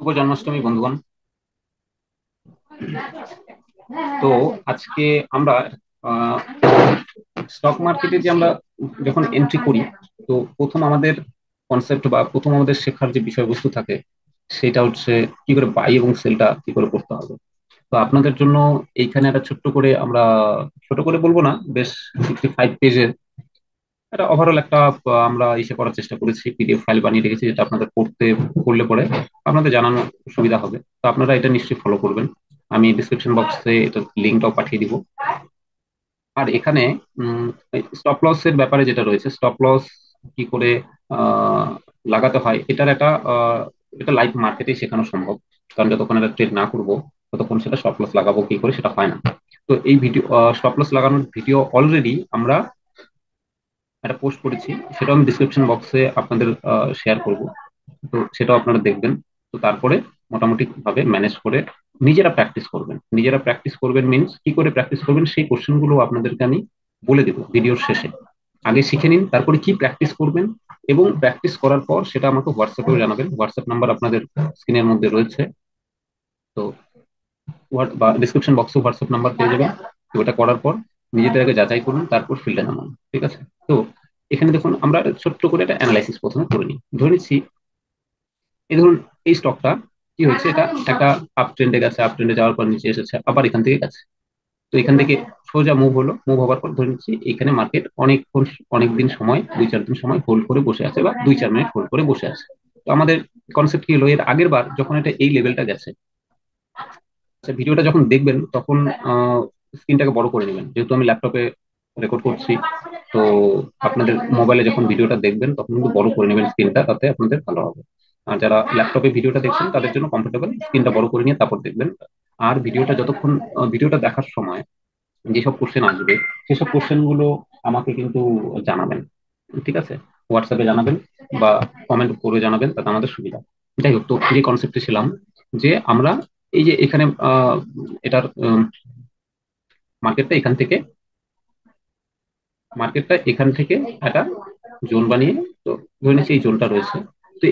শুভ জন্মাষ্টমী বন্ধুগণ। তো আজকে আমরা স্টক মার্কেটে যে আমরা যখন এন্ট্রি করি, তো প্রথম আমাদের কনসেপ্ট বা প্রথম আমাদের শেখার যে বিষয়বস্তু থাকে সেটা হচ্ছে কি করে বাই এবং সেলটা কি করে করতে হবে। তো আপনাদের জন্য এইখানে একটা ছোট্ট করে আমরা, ছোট করে বলবো না, বেশ 65 পেজের একটা ওভারঅল একটা আমরা ইসে করার চেষ্টা করেছি, পিডিএফ ফাইল বানিয়ে রেখেছি, যেটা আপনাদের পড়লে পরে আপনাদের জানানো সুবিধা হবে। তো আপনারা এটা নিশ্চয়ই ফলো করবেন। আমি ডিসক্রিপশন বক্সে এটা লিঙ্কটাও পাঠিয়ে দিব। আর এখানে স্টপ লস এর ব্যাপারে যেটা রয়েছে, স্টপ লস কি করে আহ, লাগাতে হয়, এটা লাইভ মার্কেটে শেখানো সম্ভব। কারণ যতক্ষণ এটা ট্রেড না করবো ততক্ষণ সেটা স্টপ লস লাগাবো কি করে সেটা হয় না। তো এই ভিডিও, স্টপ লস লাগানোর ভিডিও অলরেডি আমরা একটা পোস্ট করেছি, সেটাও আমি ডিসক্রিপশন বক্সে আপনাদের শেয়ার করব। তো সেটাও আপনারা দেখবেন। তো তারপরে মোটামুটি ভাবে ম্যানেজ করে নিজেরা প্র্যাকটিস করবেন মিন্স কি করে প্র্যাকটিস করবেন সেই কোশ্চেন গুলো আপনাদেরকে আমি বলে দেবো ভিডিওর শেষে। আগে শিখে নিন, তারপরে কি প্র্যাকটিস করবেন, এবং প্র্যাকটিস করার পর সেটা আমাকে হোয়াটসঅ্যাপেও জানাবেন। হোয়াটসঅ্যাপ নাম্বার আপনাদের স্ক্রিনের মধ্যে রয়েছে। তো বা ডিসক্রিপশন বক্সে হোয়াটসঅ্যাপ নাম্বার পেয়ে যাবেন। তো ওটা করার পর নিজেদের আগে যাচাই করুন, তারপর ফিল্ডে নামান। ঠিক আছে? তো এখানে দেখুন, আমরা ছোট্ট করে একটা অ্যানালাইসিস প্রথমে করে নিই। ধরে নিচ্ছি এই ধরুন, এই স্টকটা কি হয়েছে, এটা একটা আপ ট্রেন্ডে গেছে, আপ ট্রেন্ডে যাওয়ার পর নিচে এসেছে, আবার এখান থেকে গেছে। তো এখান থেকে সোজা মুভ হলো, মুভ হওয়ার পর ধরে নিচ্ছি এখানে মার্কেট অনেকক্ষণ, অনেক দিন সময়, 2-4 দিন সময় হোল্ড করে বসে আছে, বা 2-4 মিনিট হোল্ড করে বসে আছে। তো আমাদের কনসেপ্ট কি হলো, এর আগের বার যখন এটা এই লেভেলটা গেছে, আচ্ছা ভিডিওটা যখন দেখবেন তখন স্ক্রিনটাকে বড় করে নেবেন, যেহেতু আমি ল্যাপটপে রেকর্ড করছি। তো আপনাদের মোবাইলে যখন ভিডিওটা দেখবেন তখন কিন্তু বড় করে নেবেন স্ক্রিনটা, তাতে আপনাদের ভালো হবে। আর যারা ল্যাপটপে ভিডিওটা দেখছেন তাদের জন্য কমফোর্টেবল, স্ক্রিনটা বড় করে নিয়ে তারপর দেখবেন। আর ভিডিওটা যতক্ষণ, ভিডিওটা দেখার সময় যেসব কোশ্চেন আসবে সেসব কোশ্চেন গুলো আমাকে কিন্তু জানাবেন। ঠিক আছে? হোয়াটসঅ্যাপে জানাবেন বা কমেন্ট করে জানাবেন, তাতে আমাদের সুবিধা। যাই হোক, তো যে কনসেপ্টে ছিলাম, যে আমরা এই যে এখানে এটার মার্কেটটা এখান থেকে মার্কেটটা এখান থেকে একটা জোন বানিয়ে, তো ধরে নিচ্ছি এই জোনটা রয়েছে। তো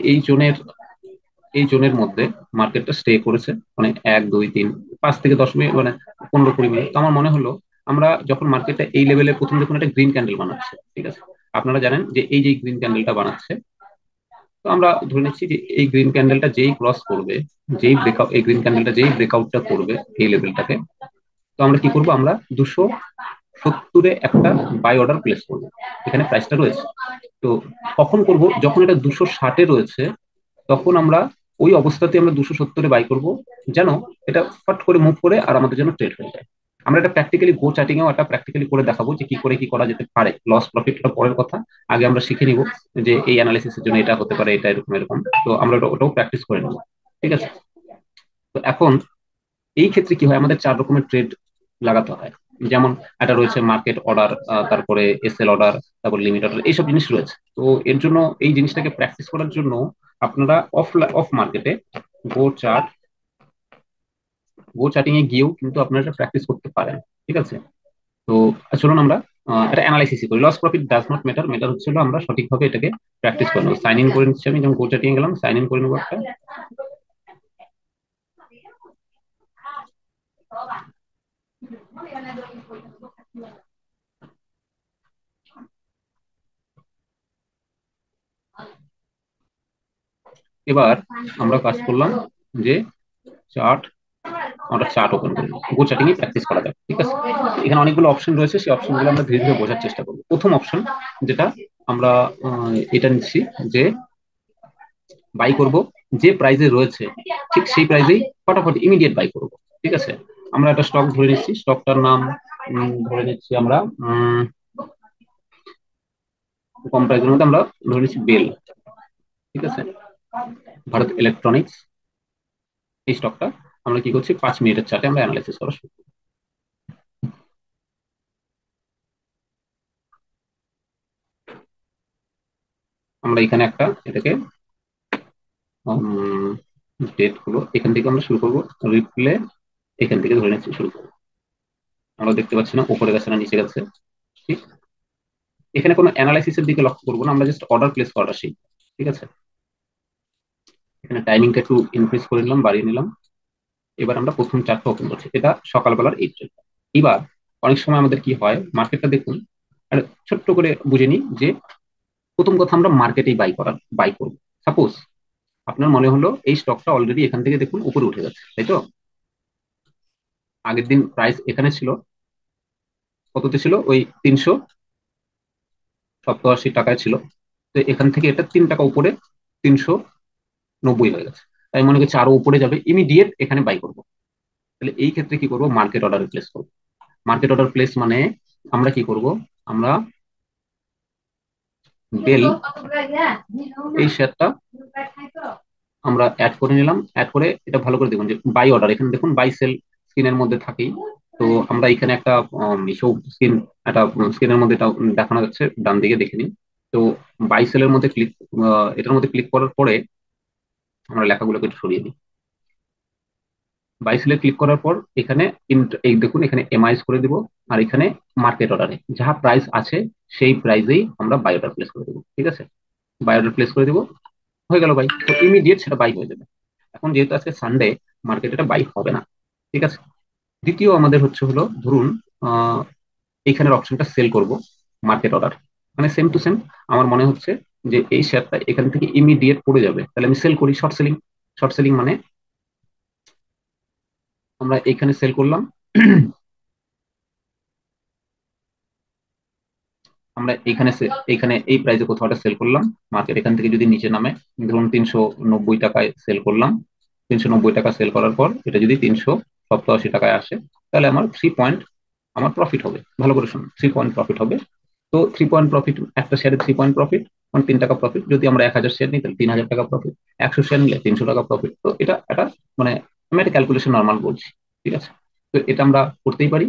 এই জোনের মধ্যে মার্কেটটা স্টে করেছে, মানে 1, 2, 3, 5 থেকে 10 মিনিট, মানে 15-20 মিনিট। তো আমার মনে হলো আমরা যখন মার্কেটটা এই লেভেলে প্রথম যখন একটা গ্রিন ক্যান্ডেল বানাচ্ছে, ঠিক আছে, আপনারা জানেন যে এই যে গ্রিন ক্যান্ডেলটা বানাচ্ছে, তো আমরা ধরে নিচ্ছি যে এই গ্রিন ক্যান্ডেলটা যেই ক্রস করবে, এই গ্রিন ক্যান্ডেলটা যেই ব্রেকআউটটা করবে এই লেভেলটাকে, তো আমরা কি করব, আমরা 270-এ একটা বাই অর্ডার প্লেস করবো। এখানে প্রাইসটা রয়েছে। তো কখন করব, যখন এটা 260-এ রয়েছে, তখন আমরা ওই অবস্থাতে আমরা 270-এ বাই করব, যেন এটা ফট করে মুভ করে আর আমাদের জন্য ট্রেড হয়ে যায়। আমরা এটা প্র্যাকটিক্যালি গো চার্টিং এও একটা প্র্যাকটিক্যালি করে দেখাবো যে কি করে কি করা যেতে পারে। লস প্রফিটটা পরের কথা, আগে আমরা শিখে নিব যে এই অ্যানালিসিসের জন্য এটা হতে পারে, এটা এরকম এরকম। তো আমরা ওটাও প্র্যাকটিস করে নেবো। ঠিক আছে? তো এখন এই ক্ষেত্রে কি হয়, আমাদের 4 রকমের ট্রেড লাগাতে হয়। যেমন একটা রয়েছে মার্কেট অর্ডার, তারপরে এসএল অর্ডার, তারপর লিমিট অর্ডার, এইসব জিনিস রয়েছে। তো এর জন্য, এই জিনিসটাকে প্র্যাকটিস করার জন্য আপনারা অফ মার্কেটে গো চার্ট গো চার্টিং এ গিয়েও কিন্তু আপনারা এটা প্র্যাকটিস করতে পারেন। ঠিক আছে? তো চলুন আমরা এটা অ্যানালাইসিস করি। Loss profit does not matter, matter হচ্ছে হলো আমরা সঠিকভাবে এটাকে প্র্যাকটিস করে নেবো। সাইন ইন করে নিচ্ছি, আমি যেমন গো চার্টিং এ গেলাম, সাইন ইন করে নেবো একটা। এবার আমরা কাজ করলাম যে চার্ট, আমরা চার্ট ওপেন করি, গো চার্টিং এ প্র্যাকটিস করা যাবে। ঠিক আছে? এখানে অনেকগুলো অপশন রয়েছে, সেই অপশনগুলো আমরা ধীরে ধীরে বোঝার চেষ্টা করবো। প্রথম অপশন যেটা, আমরা এটা নিচ্ছি যে বাই করব, যে প্রাইসে রয়েছে ঠিক সেই প্রাইসেই ফটাফট ইমিডিয়েট বাই করব। ঠিক আছে? আমরা একটা স্টক ধরে নিচ্ছি, স্টকটার নাম ধরে নিচ্ছি আমরা, কম প্রাইসের মধ্যে আমরা ধরে নিচ্ছি বেল। ঠিক আছে? ভারত ইলেকট্রনিক্স, এই স্টকটা আমরা কি করছি, 5 মিনিটের চার্টে আমরা অ্যানালাইসিস করা শুরু করব। আমরা এখানে একটা এটাকে ডেট গুলো এখান থেকে আমরা শুরু করবো, রিপ্লে এখান থেকে ধরে নিচ্ছি শুরু করবো। আমরা দেখতে পাচ্ছি না উপরে গেছে না নিচে গেছে। ঠিক, এখানে কোনো অ্যানালাইসিসের দিকে লক্ষ্য করবো না, আমরা জাস্ট অর্ডার প্লেস করাটা শিখবো। ঠিক আছে? এখানে টাইমিংটা একটু ইনক্রিজ করে নিলাম, বাড়িয়ে নিলাম। এবার আমরা প্রথম চারটা ওপেন করছি, এটা সকালবেলার এই ট্রেড। এবার অনেক সময় আমাদের কি হয়, মার্কেটটা দেখুন, আর ছোট্ট করে বুঝে নিই যে প্রথম কথা আমরা মার্কেটেই বাই করবো। সাপোজ আপনার মনে হলো এই স্টকটা অলরেডি এখান থেকে দেখুন উপরে উঠে যাচ্ছে, তাই তো? আগের দিন প্রাইস এখানে ছিল, কততে ছিল, ওই 387 টাকায় ছিল। তো এখান থেকে এটা 3 টাকা উপরে 390 হয়ে গেছে। তাই মনে করছি আরো উপরে যাবে, ইমিডিয়েট এখানে বাই করবো। তাহলে এই ক্ষেত্রে কি করবো, মার্কেট অর্ডার প্লেস করবো। মার্কেট অর্ডার প্লেস মানে আমরা কি করব, আমরা বেল এই শেয়ারটা আমরা অ্যাড করে নিলাম। অ্যাড করে এটা ভালো করে দেখুন যে বাই অর্ডার, এখানে দেখুন বাই সেল স্ক্রিনের মধ্যে থাকেই। তো আমরা এখানে একটা স্ক্রিন, একটা স্ক্রিনের মধ্যে এটা দেখানো যাচ্ছে, ডান দিকে দেখে নিন। তো বাই সেলের মধ্যে এটার মধ্যে ক্লিক করার পরে আমরা লেখাগুলোকে একটু সরিয়ে দিই। বাই সেলে ক্লিক করার পর এখানে এই দেখুন এখানে এমআইএস করে দিব। আর এখানে মার্কেট অর্ডারে যাহা প্রাইস আছে সেই প্রাইসেই আমরা বাই অর্ডার প্লেস করে দেবো, ঠিক আছে? বাই অর্ডার প্লেস করে দিব, হয়ে গেল বাই। তো ইমিডিয়েট সেটা বাই হয়ে যাবে। এখন যেহেতু আজকে সানডে, মার্কেটে এটা বাই হবে না, ঠিক আছে? দ্বিতীয় আমাদের হলো ধরুন আহ এইখানের অপশনটা সেল করব, মার্কেট অর্ডার, মানে সেম টু সেম। আমার মনে হচ্ছে যে এই শেয়ারটা এখান থেকে ইমিডিয়েট পড়ে যাবে, তাহলে আমি সেল করি, শর্ট সেলিং। শর্ট সেলিং মানে আমরা এইখানে সেল করলাম। আমরা এইখানে এই প্রাইসে কোথাও একটা সেল করলাম। মার্কেট এখান থেকে যদি নিচে নামে, ধরুন 390 টাকায় সেল করলাম। 390 টাকা সেল করার পর এটা যদি 387 টাকায় আসে, তাহলে আমার 3 পয়েন্ট আমার প্রফিট হবে। ভালো করে শুনুন, 3 পয়েন্ট প্রফিট হবে। তো 3 পয়েন্ট প্রফিট, একটা শেয়ারে 3 পয়েন্ট প্রফিট, মানে 3 টাকা প্রফিট। যদি আমরা 1000 শেয়ার নিই তাহলে 3000 টাকা প্রফিট। 100 শেয়ার নিলে 300 টাকা প্রফিট। তো এটা একটা মানে আমি একটা ক্যালকুলেশন নর্মাল বলছি, ঠিক আছে? তো এটা আমরা করতেই পারি।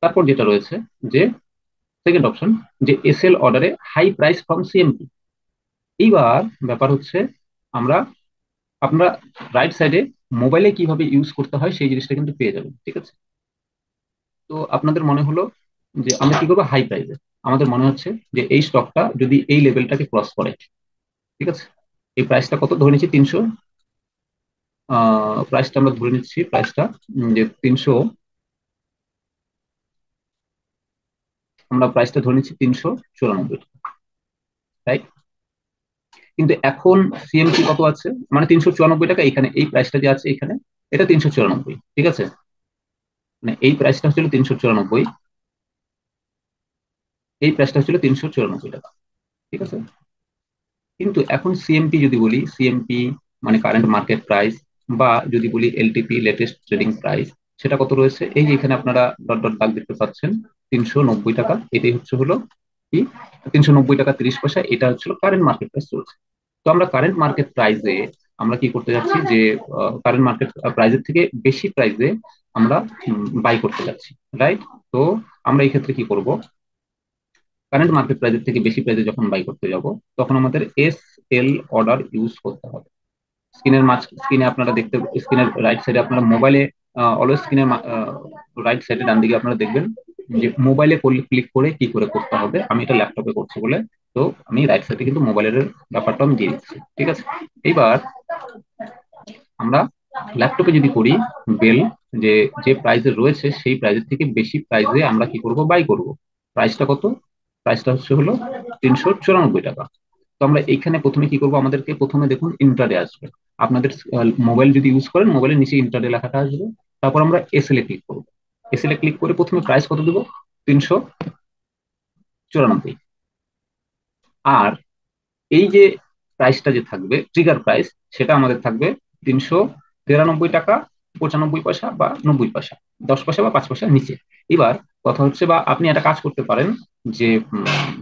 তারপর যেটা রয়েছে যে সেকেন্ড অপশন, যে এসএল অর্ডারে হাই প্রাইস ফ্রম সিএমপি। এইবার ব্যাপার হচ্ছে আমরা, আপনারা রাইট সাইডে মোবাইলে কিভাবে ইউজ করতে হয় সেই জিনিসটা কিন্তু পেয়ে যাবেন, ঠিক আছে? তো আপনাদের মনে হলো যে আমরা কি করবো, হাই প্রাইসে। আমাদের মনে হচ্ছে যে এই স্টকটা যদি এই লেভেলটাকে ক্রস করে, ঠিক আছে? এই প্রাইসটা কত ধরে নিচ্ছি, 300, প্রাইসটা আমরা ধরে নিচ্ছি, প্রাইসটা যে 394, রাইট? কিন্তু এখন সিএমসি কত আছে, মানে 394 টাকা। এখানে এই প্রাইসটা যে আছে এখানে, এটা 394, ঠিক আছে? মানে এই প্রাইসটা হচ্ছিল 394, এই প্রাইসটা হচ্ছিল 394 টাকা, ঠিক আছে? কিন্তু এখন সিএমপি যদি বলি, সিএমপি মানে কারেন্ট মার্কেট প্রাইস, বা যদি বলি এলটিপি লেটেস্ট ট্রেডিং প্রাইস, সেটা কত রয়েছে, এই যে এখানে আপনারা ডট ডট দাগ দেখতে পাচ্ছেন, 390 টাকা। এটাই হলো কি, 390 টাকা 30 পয়সা, এটা হচ্ছিল কারেন্ট মার্কেট প্রাইস চলছে। তো আমরা কারেন্ট মার্কেট প্রাইসে আমরা কি করতে যাচ্ছি, যে কারেন্ট মার্কেট প্রাইসের থেকে বেশি প্রাইসে আমরা বাই করতে যাচ্ছি, রাইট? তো আমরা এই ক্ষেত্রে কি করব, কারেন্ট মার্কেট প্রাইসের থেকে বেশি প্রাইসে যখন বাই করতে যাব, তখন আমাদের এল অর্ডার ইউজ করতে হবে। স্ক্রিনে আপনারা দেখতে, স্ক্রিনের রাইট সাইডে আপনারা মোবাইলে, অলওয়েজ স্ক্রিনের রাইট সাইডে ডান দিকে আপনারা দেখবেন যে মোবাইলে ক্লিক করে কি করে করতে হবে। আমি এটা ল্যাপটপে করছি বলে, তো আমি রাইট সাইডে কিন্তু মোবাইলের ব্যাপারটা আমি দিয়ে দিচ্ছি, ঠিক আছে? এইবার আমরা ল্যাপটপে যদি করি, বেল যে যে প্রাইসে রয়েছে সেই প্রাইসের থেকে বেশি প্রাইসে আমরা কি করব, বাই করব। প্রাইসটা কত, প্রাইসটা হলো 394 টাকা। তো আমরা এইখানে প্রথমে কি করব, আমাদেরকে প্রথমে দেখুন ইন্টারডে আসবে। আপনাদের মোবাইল যদি ইউজ করেন, মোবাইলের নিচে ইন্টারডে লেখাটা আসবে। তারপর আমরা এসএল এ ক্লিক করবো। এসএল এ ক্লিক করে প্রথমে প্রাইস কত দেবো, 394। আর এই যে প্রাইসটা যে থাকবে ট্রিগার প্রাইস, সেটা আমাদের থাকবে 393 টাকা 95 পয়সা বা 90 পয়সা, 10 পয়সা বা 5 পয়সা নিচে। এবার কথা হচ্ছে, বা আপনি একটা কাজ করতে পারেন যে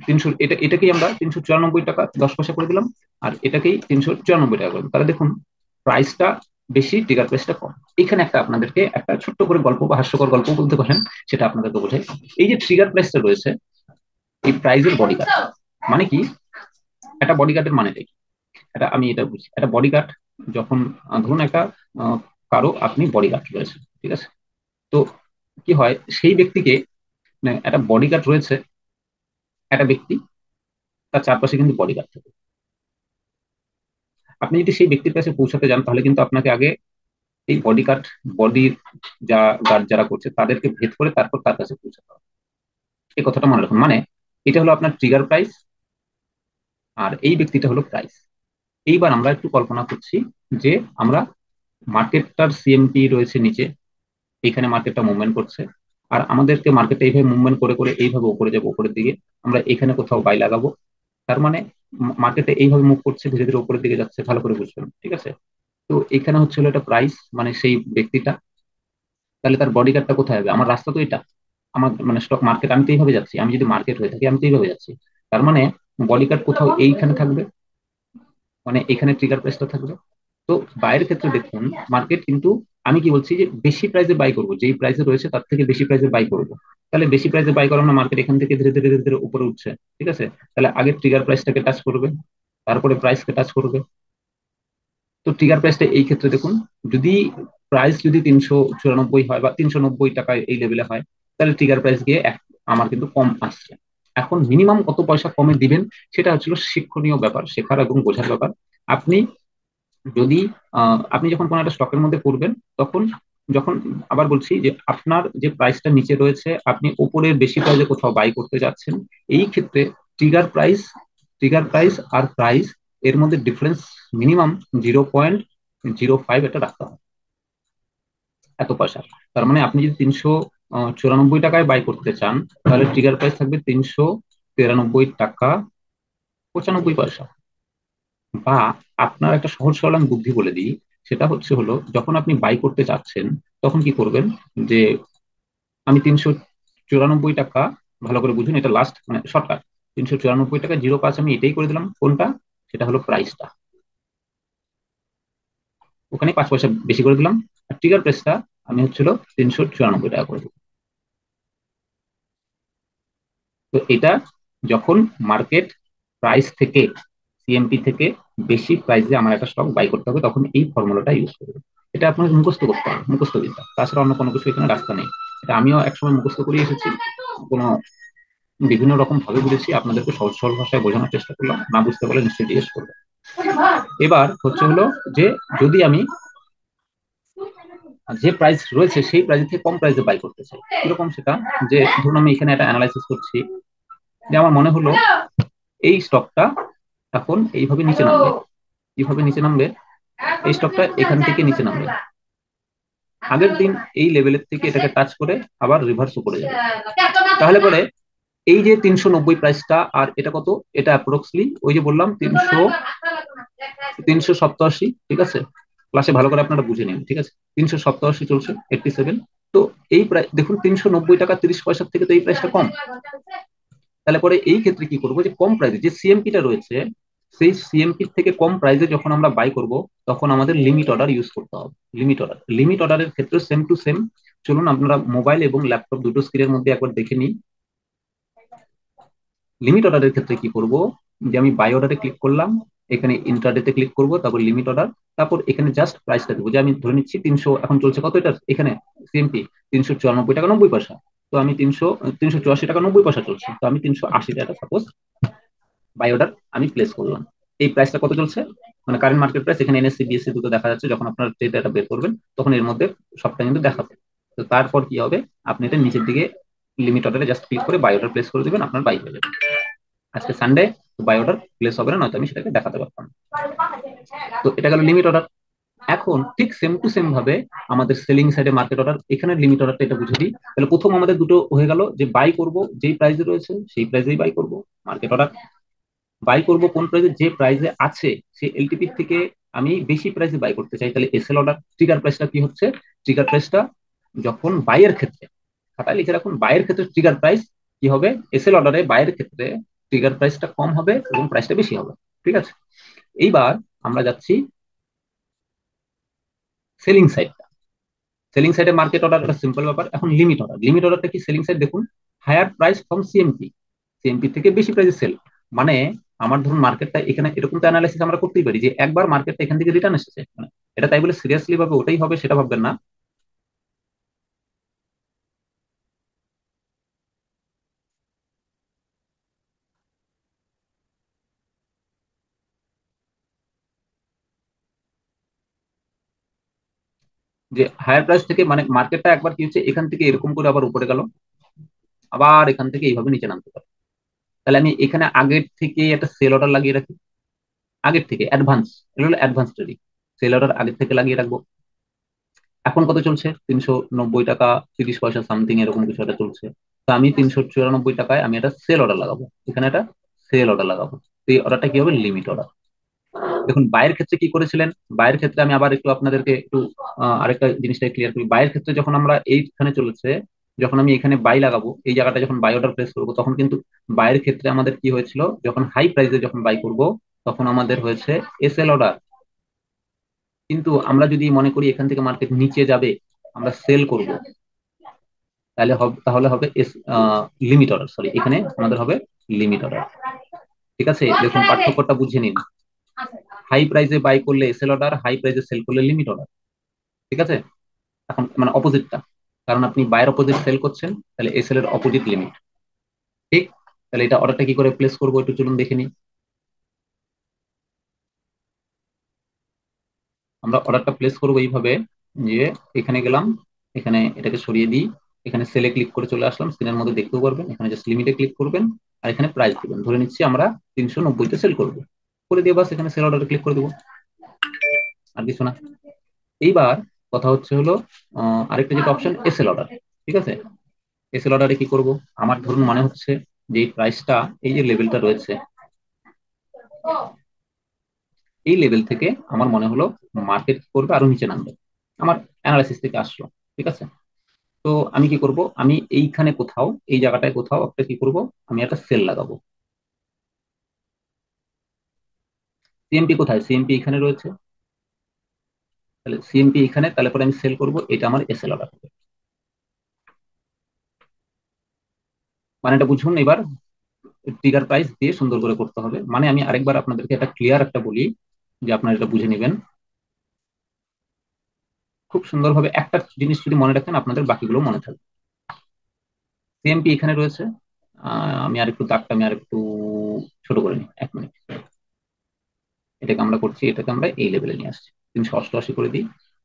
300, এটাকেই আমরা 394 টাকা 10 পয়সা করে দিলাম, আর এটাকেই 394 টাকা করে দিলাম। তাহলে দেখুন প্রাইসটা বেশি, ট্রিগার প্রাইসটা কম। এখানে একটা আপনাদেরকে একটা ছোট্ট করে গল্প বা হাস্যকর গল্প বলতে পারেন, সেটা আপনাদেরকে বোঝাই। এই যে ট্রিগার প্রাইসটা রয়েছে, এই প্রাইজের বডিগার্ড মানে কি, একটা বডিগার্ডের মানেটা কি, এটা আমি এটা বুঝি। একটা বডিগার্ড যখন ধরুন একটা আহ, কারো আপনি বডিগার্ড রয়েছে, ঠিক আছে? তো কি হয়, সেই ব্যক্তিকে, মানে একটা বডিগার্ড রয়েছে, একটা ব্যক্তি, তার চারপাশে কিন্তু বডিগার্ড থাকে। আপনি যদি সেই ব্যক্তির কাছে পৌঁছাতে যান তাহলে কিন্তু আপনাকে আগে এই বডির যা গার্ড যারা করছে তাদেরকে ভেদ করে তারপর তার কাছে পৌঁছাতে হবে। এই কথাটা মনে রাখুন। মানে এটা হলো আপনার ট্রিগার প্রাইস, আর এই ব্যক্তিটা হলো প্রাইস। এইবার আমরা একটু কল্পনা করছি যে আমরা মার্কেটটার সিএমপি রয়েছে নিচে, এইখানে মার্কেটটা মুভমেন্ট করছে, আর আমাদেরকে মার্কেটটা এইভাবে মুভমেন্ট করে করে এইভাবে উপরে যাবো উপরের দিকে, আমরা এখানে কোথাও বাই লাগাবো। তার মানে মার্কেটে এইভাবে মুভ করছে, ধীরে ধীরে উপরের দিকে যাচ্ছে, ভালো করে বুঝবেন, ঠিক আছে? তো এখানে হচ্ছে হলো এটা প্রাইস, মানে সেই ব্যক্তিটা। তাহলে তার বডি গার্ডটা কোথায় হবে? আমার রাস্তা তো এটা, আমার মানে স্টক মার্কেট, আমি তো এইভাবে যাচ্ছি, আমি যদি মার্কেট হয়ে থাকি আমি তো এইভাবে যাচ্ছি। তার মানে বডি গার্ড কোথাও এইখানে থাকবে, মানে এখানে ট্রিগার প্রাইসটা থাকবে। তো বাইরের ক্ষেত্রে দেখুন, মার্কেট কিন্তু, আমি কি বলছি যে বেশি প্রাইসে বাই করবো, যেই প্রাইসে রয়েছে তার থেকে বেশি প্রাইসে বাই করবো। তাহলে বেশি প্রাইসে বাই করার মানে মার্কেট এখান থেকে ধীরে ধীরে ধীরে ধীরে উপরে উঠছে, ঠিক আছে? তাহলে আগে ট্রিগার প্রাইসটাকে টাচ করবে, তারপরে প্রাইসকে টাচ করবে। তো ট্রিগার প্রাইসটা এই ক্ষেত্রে দেখুন, যদি প্রাইস যদি 394 হয় বা 390 টাকায় এই লেভেলে হয়, তাহলে ট্রিগার প্রাইস গিয়ে আমার কিন্তু কম আসছে। এখন মিনিমাম কত পয়সা কমে দিবেন, সেটা হচ্ছিল শিক্ষণীয় ব্যাপার, শেখার এবং বোঝার ব্যাপার। আপনি যদি আপনি যখন কোনো একটা স্টকের মধ্যে করবেন, তখন যখন, আবার বলছি যে আপনার যে প্রাইসটা নিচে রয়েছে আপনি ওপরের বেশি প্রাইসে কোথাও বাই করতে যাচ্ছেন, এই ক্ষেত্রে ট্রিগার প্রাইস ট্রিগার প্রাইস আর প্রাইস এর মধ্যে ডিফারেন্স মিনিমাম 0.05 এটা রাখতে হবে, এত পয়সা। তার মানে আপনি যদি 394 টাকায় বাই করতে চান, তাহলে ট্রিগার প্রাইস থাকবে 393 টাকা 95 পয়সা। বা আপনার একটা সহজ সরল আমি বুদ্ধি বলে দিই, সেটা হচ্ছে হলো, যখন আপনি বাই করতে চাচ্ছেন তখন কি করবেন, যে আমি 394 টাকা, ভালো করে বুঝুন, এটা লাস্ট মানে শর্টকাট, 394 টাকা 0.5 আমি এটাই করে দিলাম, কোনটা? সেটা হলো প্রাইসটা, ওখানে 5 পয়সা বেশি করে দিলাম। আর ট্রিগার প্রাইসটা আমি হচ্ছিল 394 টাকা করে দিলাম। তো এটা যখন মার্কেট প্রাইস থেকে, সিএমপি থেকে বেশি প্রাইসে আমার একটা স্টক বাই করতে হবে, তখন এই ফর্মুলাটা ইউজ করবে। এটা আপনাকে মুখস্থ করতে হবে, মুখস্থ বিদ্যা, তাছাড়া অন্য কোনো কিছু এখানে রাস্তা নেই। এটা আমিও একসময় মুখস্থ করে এসেছি, কোনো বিভিন্ন রকম ভাবে বুঝেছি, আপনাদেরকে সহজ সরল ভাষায় বোঝানোর চেষ্টা করলাম, না বুঝতে পারলে নিশ্চয়ই জিজ্ঞেস করবে। এবার হচ্ছে হলো যে, যদি আমি যে প্রাইস রয়েছে সেই প্রাইস থেকে কম প্রাইসে বাই করতে চাই, কিরকম সেটা, যে ধরুন আমি এখানে একটা অ্যানালাইসিস করছি, যে আমার মনে হলো এই স্টকটা এখন এইভাবে নিচে নামবে, কিভাবে নিচে নামবে, এই স্টকটা এখান থেকে নিচে নামবে, আগের দিন এই লেভেলের থেকে এটাকে টাচ করে আবার রিভার্স করে যাবে। তাহলে পরে এই যে 390 প্রাইসটা, আর এটা কত, এটা অ্যাপ্রক্সলি ওই যে বললাম 387, ঠিক আছে? ক্লাসে ভালো করে আপনারা বুঝে নিন, ঠিক আছে? 387 চলছে, 87। তো এই প্রাইস দেখুন, 390 টাকা 30 পয়সার থেকে তো এই প্রাইসটা কম। তাহলে পরে এই ক্ষেত্রে কি করবো, যে কম প্রাইসে যে সিএমপিটা রয়েছে, সেই সিএমপি থেকে কম প্রাইসে যখন আমরা বাই করব, তখন আমাদের লিমিট অর্ডার ইউজ করতে হবে। লিমিট অর্ডারের ক্ষেত্রে সেম টু সেম। চলুন আপনারা মোবাইল এবং ল্যাপটপ দুটো স্ক্রিনের মধ্যে একবার দেখে নিন। লিমিট অর্ডারের ক্ষেত্রে কি করব, যে আমি বাই অর্ডারে ক্লিক করলাম, এখানে ইন্ট্রাডেতে ক্লিক করব, তারপর লিমিট অর্ডার, তারপর এখানে জাস্ট প্রাইসটা দেবো, যে আমি ধরে নিচ্ছি 300 এখন চলছে, কত এটা এখানে সিএমপি, 394 টাকা 90 পয়সা। তো আমি 384 টাকা 90 পয়সা চলছে, তো আমি 380 টাকা সাপোজ বাই অর্ডার আমি প্লেস করলাম। এই প্রাইসটা কত চলছে, মানে কারেন্ট মার্কেট প্রাইস, এখানে এনএসসি বিএসসি দুটো দেখা যাচ্ছে, যখন আপনার ডেটাটা বের করবেন তখন এর মধ্যে সবটা কিন্তু দেখাবে। তো তারপর কি হবে, আপনি এটা নিচের দিকে লিমিট অর্ডারে জাস্ট ক্লিক করে বাই অর্ডার প্লেস করে দিবেন, আপনার বাই হয়ে যাবে। আজকে সানডে, তো বাই অর্ডার প্লেস হবে না, নয়তো আমি সেটাকে দেখাতে পারতাম। তো এটা গেল লিমিট অর্ডার। এখন ঠিক সেম টু সেম ভাবে আমাদের সেলিং সাইডে মার্কেট অর্ডার, এখানে লিমিট অর্ডারটা এটা বুঝে দিই। তাহলে প্রথম আমাদের দুটো হয়ে গেল, যে বাই করব যেই প্রাইসে রয়েছে সেই প্রাইসেই বাই করব, মার্কেট অর্ডার। বাই করব কোন প্রাইসে, যে প্রাইসে আছে সেই এলটিপি থেকে আমি বেশি প্রাইসে বাই করতে চাই, তাহলে এসএল অর্ডার। ট্রিগার প্রাইসটা কি হচ্ছে, ট্রিগার প্রাইসটা যখন বাইয়ের ক্ষেত্রে, খাতায় লিখে রাখুন, বাইয়ের ক্ষেত্রে ট্রিগার প্রাইস কি হবে, এসএল অর্ডারে বাইয়ের ক্ষেত্রে ট্রিগার প্রাইসটা কম হবে এবং প্রাইসটা বেশি হবে, ঠিক আছে? এইবার আমরা যাচ্ছি সেলিং সাইড। সেলিং সাইডে মার্কেট অর্ডার একটা সিম্পল ব্যাপার। এখন লিমিট অর্ডারটা কি, সেলিং সাইড দেখুন, higher price from CMP, CMP থেকে বেশি প্রাইসে সেল। মানে আমার ধরুন মার্কেটটা এখানে, এরকম তো অ্যানালাইসিস আমরা করতেই পারি, যে একবার মার্কেটটা এখান থেকে রিটার্ন এসেছে, মানে এটা তাই বলে সিরিয়াসলি ভাবে ওটাই হবে সেটা ভাববেন না। যে হায়ার প্রাইস থেকে মানে মার্কেটটা একবার কি হচ্ছে, এখান থেকে এরকম করে আবার উপরে গেল, আবার এখান থেকে এইভাবে নিচে নামতে পারে। তাহলে আমি এখানে আগের থেকে একটা সেল অর্ডার লাগিয়ে রাখি, আগের থেকে অ্যাডভান্স, এটা হলো অ্যাডভান্স ট্রেডিং। সেল অর্ডার আগের থেকে লাগিয়ে রাখবো। এখন কত চলছে? 390 টাকা 30 পয়সা সামথিং এরকম কিছু একটা চলছে। তো আমি 394 টাকায় আমি একটা সেল অর্ডার লাগাবো, এখানে একটা সেল অর্ডার লাগাবো। তো এই অর্ডারটা কি হবে? Limit order. দেখুন বাইরের ক্ষেত্রে কি করেছিলেন, বাইরের ক্ষেত্রে আমি আবার একটু আপনাদেরকে একটু আরেকটা জিনিসটা ক্লিয়ার করি। বাইরের ক্ষেত্রে যখন আমরা এইখানে চলেছে, যখন আমি এখানে বাই লাগাবো, এই জায়গাটা যখন বাই অর্ডার প্লেস করবো, তখন কিন্তু বাইরের ক্ষেত্রে আমাদের কি হয়েছিল, যখন হাই প্রাইসে যখন বাই করব, তখন আমাদের হয়েছে এসএল অর্ডার। কিন্তু আমরা যদি মনে করি এখান থেকে মার্কেট নিচে যাবে, আমরা সেল করব, তাহলে হবে লিমিট অর্ডার, সরি, এখানে আমাদের হবে লিমিট অর্ডার। ঠিক আছে, দেখুন পার্থক্যটা বুঝে নিন। হাই প্রাইসে বাই করলে এসএল অর্ডার, হাই প্রাইসে সেল করলে লিমিট অর্ডার। ঠিক আছে, এখন মানে অপোজিটটা, কারণ আপনি বাইয়ের অপোজিট সেল করছেন, তাহলে এসএল এর অপোজিট লিমিট। ঠিক, তাহলে এটা অর্ডারটা কি করে প্লেস করবো একটু চলুন দেখে নিই। আমরা অর্ডারটা প্লেস করবো এইভাবে, যে এখানে গেলাম, এখানে এটাকে সরিয়ে দিই, এখানে সেলে ক্লিক করে চলে আসলাম, স্ক্রিনের মধ্যে দেখতেও পারবেন, এখানে জাস্ট লিমিটে ক্লিক করবেন, আর এখানে প্রাইস দিবেন, ধরে নিচ্ছি আমরা 390-তে সেল করবো, করে দিয়ে বাস এখানে সেল অর্ডারে ক্লিক করে দেবো, আর কিছু না। এইবার কথা হচ্ছে হলো আরেকটা যেটা অপশন এসএল অর্ডার। ঠিক আছে, এসএল অর্ডারে কি করব? আমার ধরুন মনে হচ্ছে যে এই প্রাইসটা, এই যে লেভেলটা রয়েছে, এই লেভেল থেকে আমার মনে হলো মার্কেট কি করবে, আরো নিচে নামবে, আমার অ্যানালাইসিস থেকে আসলো। ঠিক আছে, তো আমি কি করব, আমি এইখানে কোথাও, এই জায়গাটায় কোথাও একটা কি করব, আমি একটা সেল লাগাবো। সিএমপি কোথায়? সিএমপি এখানে রয়েছে, তাহলে সিএমপি এখানে, তাহলে পরে আমি সেল করব, এটা আমার এসএল অর্ডার হবে। মানে এটা বুঝুন এবার, ট্রিগার প্রাইস দিয়ে সুন্দর করে করতে হবে। মানে আমি আরেকবার আপনাদেরকে একটা ক্লিয়ার একটা বলি, যে আপনারা এটা বুঝে নেবেন খুব সুন্দরভাবে। একটা জিনিস যদি মনে রাখেন, আপনাদের বাকিগুলো মনে থাকবে। সিএমপি এখানে রয়েছে, আমি আরেকটু দাগটা আমি আরেকটু ছোট করে নিই, 1 মিনিট। এটাকে আমরা করছি, এটাকে আমরা এই লেভেলে নিয়ে আসছি, 388 করে দিই,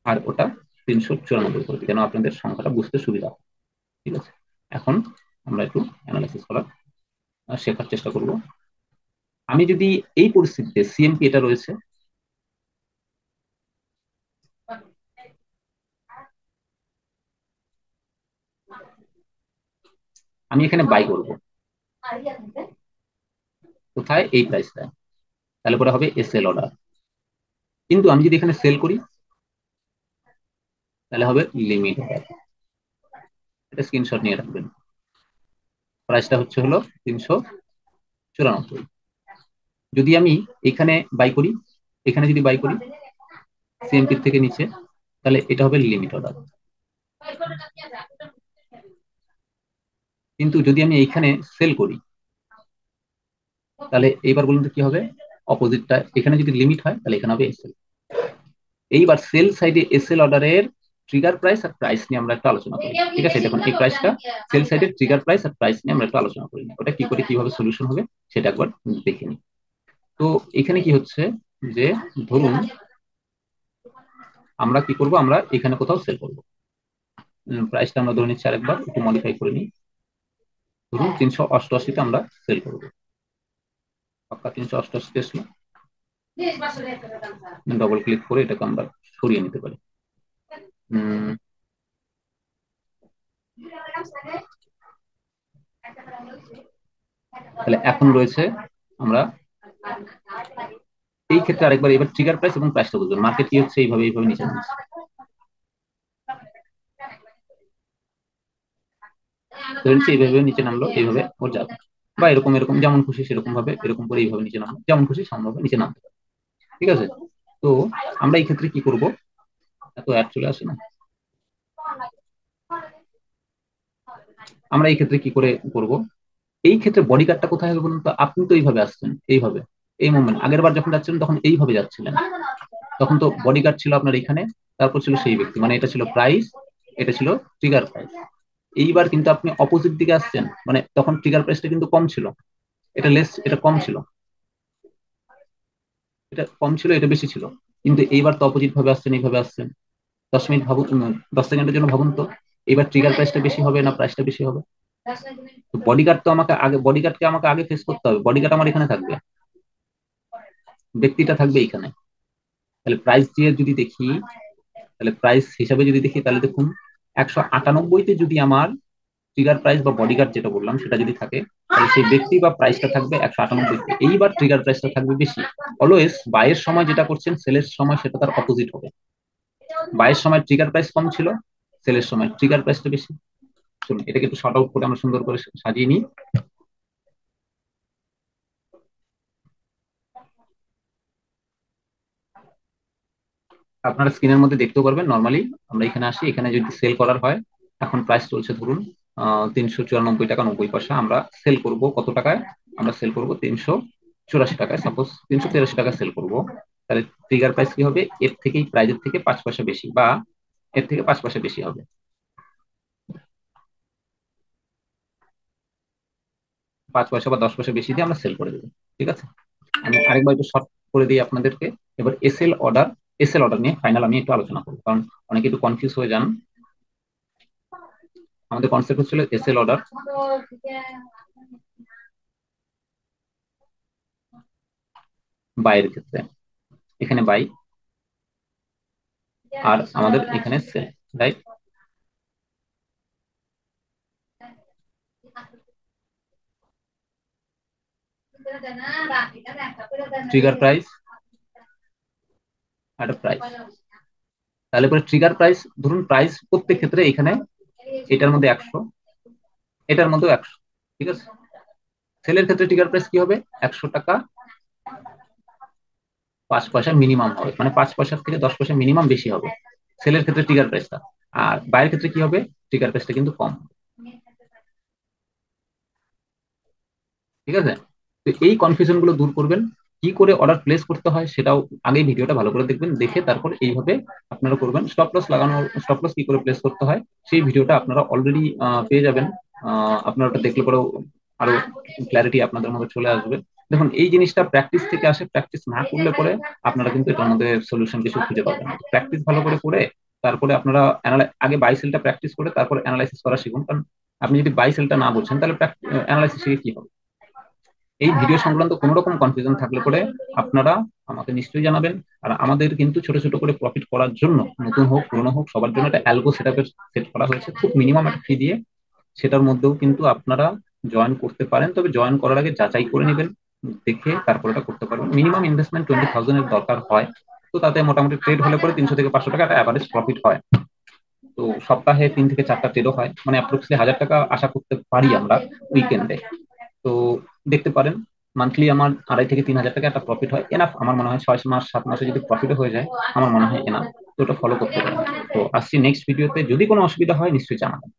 আর ওটা 394 করে দিই, যেন আপনাদের সংখ্যাটা বুঝতে সুবিধা হয়। ঠিক আছে, এখন আমরা একটু অ্যানালাইসিস করার শেখার চেষ্টা করব। আমি যদি এই পরিস্থিতিতে সিএমপি এটা রয়েছে, আমি এখানে বাই করব কোথায়? এই প্রাইসটায়, তাহলে পরে হবে এসএল অর্ডার। কিন্তু আমি যদি এখানে সেল করি, তাহলে হবে লিমিট অর্ডার। এটা স্ক্রিনশট নিয়ে রাখবেন। প্রাইসটা হচ্ছে হলো 394। যদি আমি এখানে বাই করি, এখানে যদি বাই করি সিএমপি থেকে নিচে, তাহলে এটা হবে লিমিট অর্ডার। কিন্তু যদি আমি এইখানে সেল করি, তাহলে এইবার বলুন তো কি হবে? অপোজিটটা, এখানে যদি লিমিট হয় তাহলে এখানে হবে এসএল। এইবার সেল সাইডে এসএল অর্ডারের ট্রিগার প্রাইস আর প্রাইস নিয়ে আমরা একটু আলোচনা করি। ঠিক আছে, দেখুন এই প্রাইসটা সেল সাইডের ট্রিগার প্রাইস আর প্রাইস নিয়ে আমরা একটু আলোচনা করি, ওটা কি করে কিভাবে সলিউশন হবে সেটা একবার দেখে নিই। তো এখানে কি হচ্ছে, যে ধরুন আমরা কি করব, আমরা এখানে কোথাও সেল করব, প্রাইসটা আমরা ধরে নিচ্ছি, আরেকবার একটু মডিফাই করে নিই, ধরুন 388-তে আমরা সেল করবো, পাক্কা 388 আসলো, ডবল ক্লিক করে এটাকে আমরা সরিয়ে নিতে পারি। উম, তাহলে এখন রয়েছে, আমরা এই ক্ষেত্রে আরেকবার এবার ট্রিগার প্রাইস এবং প্রাইসটা বুঝবেন, মার্কেট কি হচ্ছে এইভাবে এইভাবে নিচে নামছে, ধরে নিচ্ছি এইভাবে নিচে নামলো, এইভাবে ওর যাবে, বা এরকম এরকম যেমন খুশি সেরকম ভাবে, এরকম করে এইভাবে নিচে নামলো, যেমন খুশি সেমন ভাবে নিচে নামতে পারে। ঠিক আছে, তো আমরা এই ক্ষেত্রে কি করব, এত অ্যাড চলে আসে না, আমরা এই ক্ষেত্রে কি করে করব, এই ক্ষেত্রে বডি কাটটা কোথায় হবে বলুন তো? আপনি তো এইভাবে আসছেন, এইভাবে, এই মুভমেন্ট আগের বার যখন যাচ্ছিলেন তখন এইভাবে যাচ্ছিলেন, তখন তো বডি কাট ছিল আপনার এখানে, তারপর ছিল সেই ব্যক্তি, মানে এটা ছিল প্রাইস, এটা ছিল ট্রিগার প্রাইস। এইবার কিন্তু আপনি অপোজিট দিকে আসছেন, মানে তখন ট্রিগার প্রাইসটা কিন্তু কম ছিল, এটা লেস, এটা কম ছিল, এটা কম ছিল, এটা বেশি ছিল, কিন্তু এইবার তো অপোজিট ভাবে আসছেন, এইভাবে আসছেন, 10 মিনিট ভাবুন, 10 সেকেন্ডের জন্য ভাবুন তো, এবার ট্রিগার প্রাইসটা বেশি হবে না প্রাইসটা বেশি হবে? তো বডিগার্ড তো আমাকে আগে, বডিগার্ডকে আমাকে আগে ফেস করতে হবে, বডিগার্ড আমার এখানে থাকবে, ব্যক্তিটা থাকবে এখানে। তাহলে প্রাইস দিয়ে যদি দেখি, তাহলে প্রাইস হিসাবে যদি দেখি, তাহলে দেখুন 198তে যদি আমার ট্রিগার প্রাইস বা বডিগার্ড যেটা বললাম সেটা যদি থাকে, তাহলে সেই ব্যক্তি বা প্রাইসটা থাকবে 198তে, এইবার ট্রিগার প্রাইসটা থাকবে বেশি। অলওয়েজ বাইয়ের সময় যেটা করছেন সেলের সময় সেটা তার অপোজিট হবে। বাইয়ের সময় ট্রিগার প্রাইস কম ছিল, সেলের সময় ট্রিগার প্রাইসটা বেশি। চলুন এটাকে একটু শর্ট আউট করে আমরা সুন্দর করে সাজিয়ে নিই। আপনারা স্ক্রিনের মধ্যে দেখতেও পারবেন নর্মালি। আমরা এখানে আসি, এখানে যদি সেল করার হয়, এখন প্রাইস চলছে ধরুন 394 টাকা 90 পয়সা, আমরা সেল করব কত টাকায়? আমরা সেল করব 384 টাকায়, সাপোজ 383 টাকা সেল করব। তাহলে ট্রিগার প্রাইস কি হবে? এর থেকেই, প্রাইজের থেকে 5 পয়সা বেশি, বা এর থেকে 5 পয়সা বেশি হবে। 5 পয়সা বা 10 পয়সা বেশি দিয়ে আমরা সেল করে দেবো। ঠিক আছে, আমি আরেকবার একটু শর্ট করে দিই আপনাদেরকে। এবার এসএল অর্ডার নিয়ে ফাইনাল আমি একটু আলোচনা করবো, কারণ অনেকে একটু কনফিউজ হয়ে যান। আমাদের কনসেপ্ট হচ্ছিল এসএল অর্ডার। বাইয়ের ক্ষেত্রে এখানে বাই, আর আমাদের এখানে সেল, রাইট? ট্রিগার প্রাইস আর প্রাইস, তাহলে পরে ট্রিগার প্রাইস ধরুন, প্রাইস প্রত্যেক ক্ষেত্রে এখানে এটার মধ্যে 100, এটার মধ্যেও 100। ঠিক আছে, সেলের ক্ষেত্রে ট্রিগার প্রাইস কি হবে? 100 টাকা 5 পয়সা মিনিমাম হবে, মানে 5 পয়সার থেকে 10 পয়সা মিনিমাম বেশি হবে সেলের ক্ষেত্রে ট্রিগার প্রাইসটা। আর বাইরের ক্ষেত্রে কি হবে? ট্রিগার প্রাইসটা কিন্তু কম। ঠিক আছে, তো এই কনফিউশন গুলো দূর করবেন, কি করে অর্ডার প্লেস করতে হয় সেটাও আগে ভিডিওটা ভালো করে দেখবেন, দেখে তারপর এইভাবে আপনারা করবেন। স্টপ লস লাগানো, স্টপ লস কি করে প্লেস করতে হয় সেই ভিডিওটা আপনারা অলরেডি পেয়ে যাবেন। আপনারা ওটা দেখলে পরেও আরো ক্ল্যারিটি আপনাদের মধ্যে চলে আসবে। দেখুন এই জিনিসটা প্র্যাকটিস থেকে আসে, প্র্যাকটিস না করলে পরে আপনারা কিন্তু এটার মধ্যে সলিউশন কিছু খুঁজে পাবেন না। প্র্যাকটিস ভালো করে করে তারপরে আপনারা আগে বাই সেলটা প্র্যাকটিস করে তারপর অ্যানালাইসিস করা শিখুন, কারণ আপনি যদি বাই সেলটা না বুঝছেন তাহলে অ্যানালাইসিস শিখে কি হবে? এই ভিডিও সংক্রান্ত কোনো রকম কনফিউশন থাকলে পরে আপনারা আমাকে নিশ্চয়ই জানাবেন। আর আমাদের কিন্তু ছোট ছোট করে প্রফিট করার জন্য, নতুন হোক পুরনো হোক সবার জন্য একটা অ্যালগো সেট করা হয়েছে, খুব মিনিমাম একটা ফি দিয়ে। সেটার মধ্যেও কিন্তু আপনারা জয়েন করতে পারেন, তবে জয়েন করার আগে যাচাই করে নেবেন, দেখে তারপর এটা করতে পারবেন। মিনিমাম ইনভেস্টমেন্ট 20,000 এর দরকার হয়। তো তাতে মোটামুটি ট্রেড হলে পরে 300 থেকে 500 টাকা একটা অ্যাভারেজ প্রফিট হয়। তো সপ্তাহে 3 থেকে 4টা ট্রেডও হয়, মানে অ্যাপ্রক্সলি 1,000 টাকা আশা করতে পারি আমরা উইকেন্ডে। তো দেখতে পারেন, মান্থলি আমার 2.5 থেকে 3 হাজার টাকা একটা প্রফিট হয়, এনাফ আমার মনে হয়। 6 মাস 7 মাসে যদি প্রফিট হয়ে যায় আমার মনে হয় এনাফ। তো ওটা ফলো করতে পারেন। তো আসছি নেক্সট ভিডিওতে, যদি কোনো অসুবিধা হয় নিশ্চয়ই জানাবেন।